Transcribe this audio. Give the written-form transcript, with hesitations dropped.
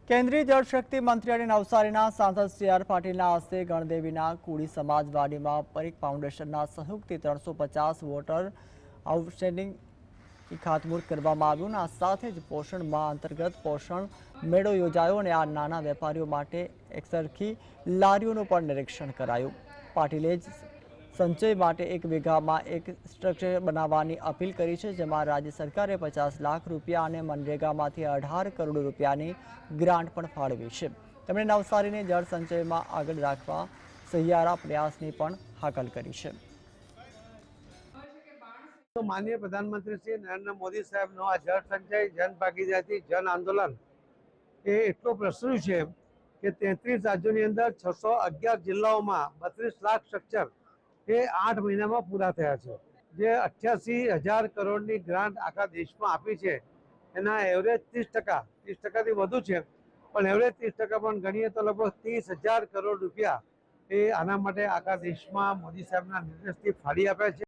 केंद्रीय जल शक्ति मंत्री અને નવસારીના સાંસદ સી.આર. પાટીલના હસ્તે ગણદેવીના કુડી સમાજવાડીમાં પરિક ફાઉન્ડેશનના સહયોગથી 350 વોટર આઉટસ્ટેન્ડિંગ ખાતમુહૂર્ત કરવામાં આવ્યું. આ સાથે જ પોષણ માહ અંતર્ગત પોષણ મેળો યોજાયો અને આ નાના વેપારીઓ માટે એકસરખી લારીઓનું પણ નિરીક્ષણ કરાયું. પાટીલે સંચય માટે 1 વીઘામાં એક સ્ટ્રક્ચર બનાવવાની અપીલ કરી છે, જેમાં રાજ્ય સરકારે 50 લાખ રૂપિયા અને મનરેગામાંથી 18 કરોડ રૂપિયાની ગ્રાન્ટ પણ ફાળવી છે. તેમણે નવસારીને જળ સંચયમાં આગળ રાખવા સહિયારા પ્રયાસની પણ હાકલ કરી છે. તો માનनीय प्रधानमंत्री श्री नरेंद्र मोदी साहेबનો આ જળ સંચય જન ભાગીદારી જન આંદોલન એ એટલો પ્રસર્યું છે કે 33 રાજ્યોની અંદર 611 જિલ્લાઓમાં 32 લાખ સ્ટ્રક્ચર એ 8 મહિનામાં પૂરા થયા છે. જે 88,000 કરોડની ગ્રાન્ટ આખા દેશમાં આપી છે એના એવરેજ 30%થી વધુ છે, પણ એવરેજ 30% પણ ગણીએ તો લગભગ 30,000 કરોડ રૂપિયા એ આના માટે આખા દેશમાં મોદી સાહેબના નિર્દેશથી ફાળી આપ્યા છે.